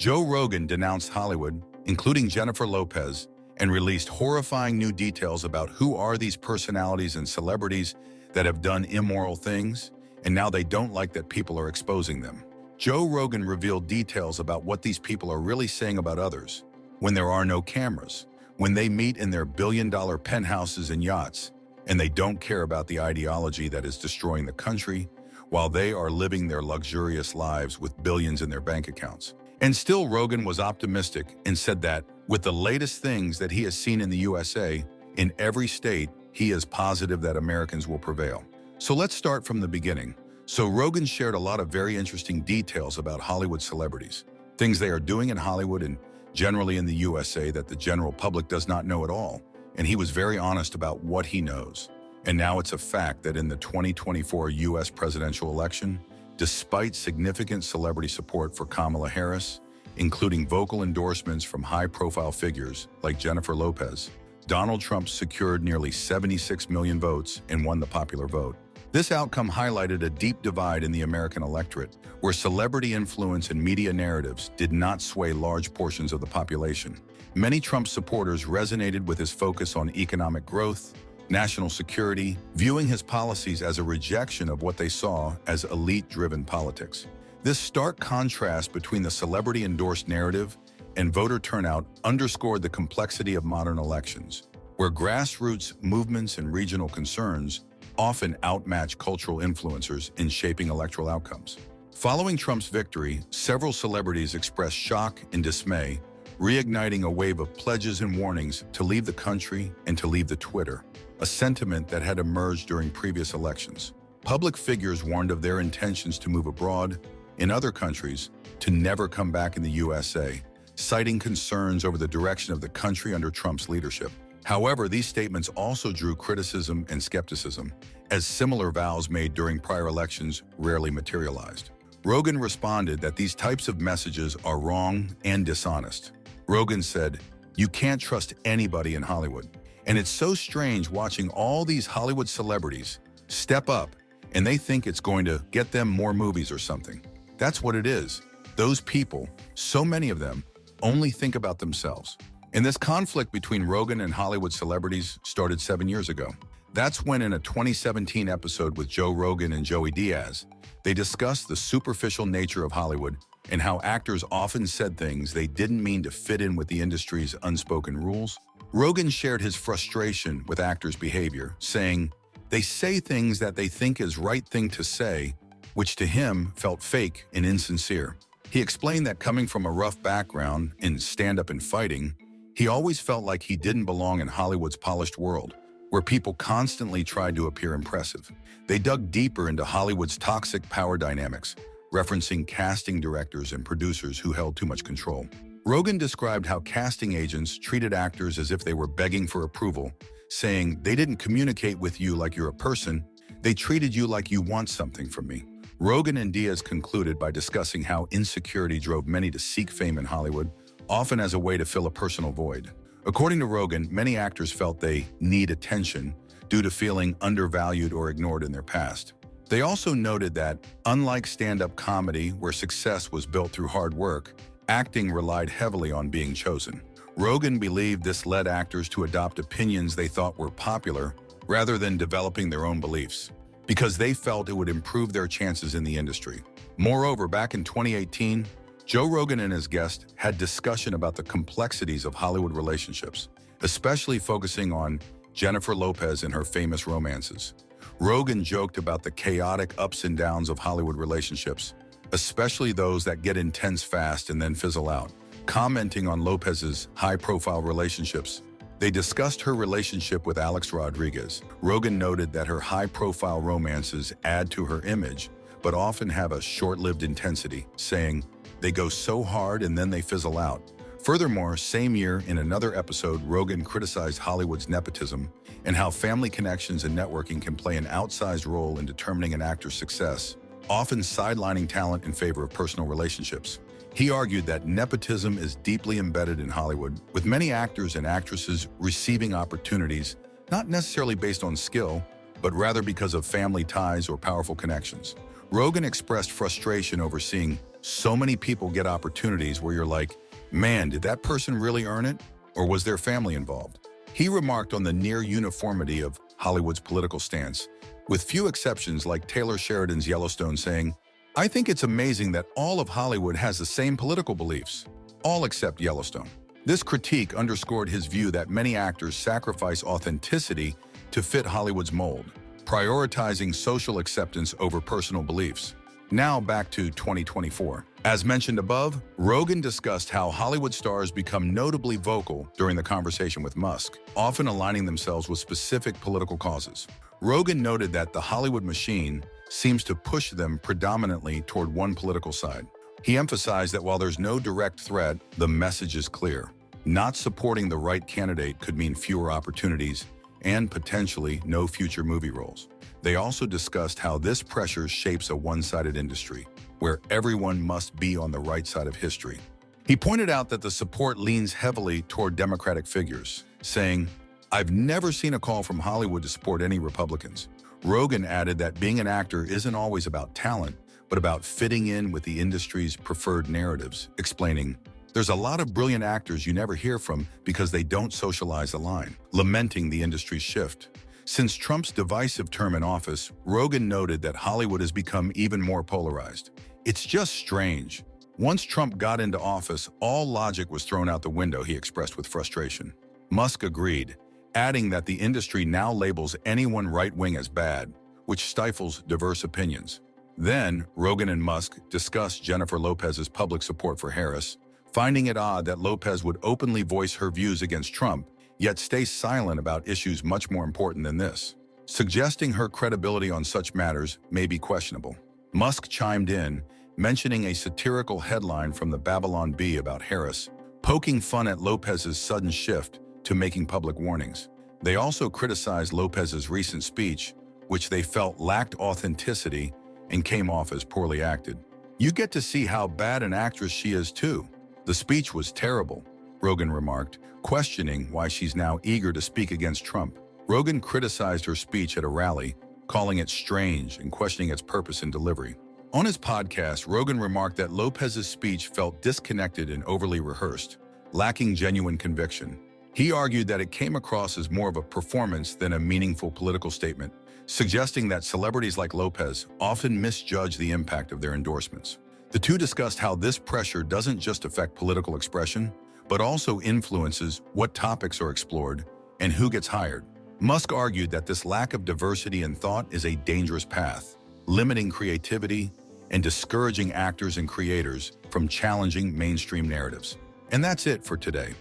Joe Rogan denounced Hollywood, including Jennifer Lopez, and released horrifying new details about who are these personalities and celebrities that have done immoral things, and now they don't like that people are exposing them. Joe Rogan revealed details about what these people are really saying about others when there are no cameras, when they meet in their billion-dollar penthouses and yachts, and they don't care about the ideology that is destroying the country while they are living their luxurious lives with billions in their bank accounts. And still, Rogan was optimistic and said that, with the latest things that he has seen in the USA, in every state, he is positive that Americans will prevail. So let's start from the beginning. So Rogan shared a lot of very interesting details about Hollywood celebrities, things they are doing in Hollywood and generally in the USA that the general public does not know at all. And he was very honest about what he knows. And now it's a fact that in the 2024 US presidential election, despite significant celebrity support for Kamala Harris, including vocal endorsements from high-profile figures like Jennifer Lopez, Donald Trump secured nearly 76 million votes and won the popular vote. This outcome highlighted a deep divide in the American electorate, where celebrity influence and media narratives did not sway large portions of the population. Many Trump supporters resonated with his focus on economic growth, national security, viewing his policies as a rejection of what they saw as elite-driven politics. This stark contrast between the celebrity-endorsed narrative and voter turnout underscored the complexity of modern elections, where grassroots movements and regional concerns often outmatch cultural influencers in shaping electoral outcomes. Following Trump's victory, several celebrities expressed shock and dismay, reigniting a wave of pledges and warnings to leave the country and to leave the Twitter, a sentiment that had emerged during previous elections. Public figures warned of their intentions to move abroad, in other countries, to never come back in the USA, citing concerns over the direction of the country under Trump's leadership. However, these statements also drew criticism and skepticism, as similar vows made during prior elections rarely materialized. Rogan responded that these types of messages are wrong and dishonest. Rogan said, "You can't trust anybody in Hollywood. And it's so strange watching all these Hollywood celebrities step up and they think it's going to get them more movies or something. That's what it is. Those people, so many of them, only think about themselves." And this conflict between Rogan and Hollywood celebrities started 7 years ago. That's when, in a 2017 episode with Joe Rogan and Joey Diaz, they discussed the superficial nature of Hollywood and how actors often said things they didn't mean to fit in with the industry's unspoken rules. Rogan shared his frustration with actors' behavior, saying, "They say things that they think is right thing to say, which to him felt fake and insincere." He explained that coming from a rough background in stand-up and fighting, he always felt like he didn't belong in Hollywood's polished world, where people constantly tried to appear impressive. They dug deeper into Hollywood's toxic power dynamics, referencing casting directors and producers who held too much control. Rogan described how casting agents treated actors as if they were begging for approval, saying, "They didn't communicate with you like you're a person, they treated you like you want something from me." Rogan and Diaz concluded by discussing how insecurity drove many to seek fame in Hollywood, often as a way to fill a personal void. According to Rogan, many actors felt they need attention due to feeling undervalued or ignored in their past. They also noted that, unlike stand-up comedy, where success was built through hard work, acting relied heavily on being chosen. Rogan believed this led actors to adopt opinions they thought were popular rather than developing their own beliefs, because they felt it would improve their chances in the industry. Moreover, back in 2018, Joe Rogan and his guest had discussion about the complexities of Hollywood relationships, especially focusing on Jennifer Lopez and her famous romances. Rogan joked about the chaotic ups and downs of Hollywood relationships, especially those that get intense fast and then fizzle out. Commenting on Lopez's high-profile relationships, they discussed her relationship with Alex Rodriguez. Rogan noted that her high-profile romances add to her image, but often have a short-lived intensity, saying, "They go so hard and then they fizzle out." Furthermore, same year, in another episode, Rogan criticized Hollywood's nepotism and how family connections and networking can play an outsized role in determining an actor's success, often sidelining talent in favor of personal relationships. He argued that nepotism is deeply embedded in Hollywood, with many actors and actresses receiving opportunities not necessarily based on skill, but rather because of family ties or powerful connections. Rogan expressed frustration over seeing So many people get opportunities where you're like, man, did that person really earn it? Or was their family involved? He remarked on the near uniformity of Hollywood's political stance, with few exceptions like Taylor Sheridan's Yellowstone saying, I think it's amazing that all of Hollywood has the same political beliefs, all except Yellowstone. This critique underscored his view that many actors sacrifice authenticity to fit Hollywood's mold, prioritizing social acceptance over personal beliefs. Now back to 2024. As mentioned above, Rogan discussed how Hollywood stars become notably vocal during the conversation with Musk, often aligning themselves with specific political causes. Rogan noted that the Hollywood machine seems to push them predominantly toward one political side. He emphasized that while there's no direct threat, the message is clear. Not supporting the right candidate could mean fewer opportunities and potentially no future movie roles. They also discussed how this pressure shapes a one-sided industry, where everyone must be on the right side of history. He pointed out that the support leans heavily toward Democratic figures, saying, I've never seen a call from Hollywood to support any Republicans. Rogan added that being an actor isn't always about talent, but about fitting in with the industry's preferred narratives, explaining, there's a lot of brilliant actors you never hear from because they don't socialize the line, lamenting the industry's shift. Since Trump's divisive term in office, Rogan noted that Hollywood has become even more polarized. It's just strange. Once Trump got into office, all logic was thrown out the window, he expressed with frustration. Musk agreed, adding that the industry now labels anyone right-wing as bad, which stifles diverse opinions. Then, Rogan and Musk discussed Jennifer Lopez's public support for Harris, finding it odd that Lopez would openly voice her views against Trump, yet stay silent about issues much more important than this, suggesting her credibility on such matters may be questionable. Musk chimed in, mentioning a satirical headline from the Babylon Bee about Harris, poking fun at Lopez's sudden shift to making public warnings. They also criticized Lopez's recent speech, which they felt lacked authenticity and came off as poorly acted. You get to see how bad an actress she is too. The speech was terrible, Rogan remarked, questioning why she's now eager to speak against Trump. Rogan criticized her speech at a rally, calling it strange and questioning its purpose and delivery. On his podcast, Rogan remarked that Lopez's speech felt disconnected and overly rehearsed, lacking genuine conviction. He argued that it came across as more of a performance than a meaningful political statement, suggesting that celebrities like Lopez often misjudge the impact of their endorsements. The two discussed how this pressure doesn't just affect political expression, but also influences what topics are explored and who gets hired. Musk argued that this lack of diversity in thought is a dangerous path, limiting creativity and discouraging actors and creators from challenging mainstream narratives. And that's it for today.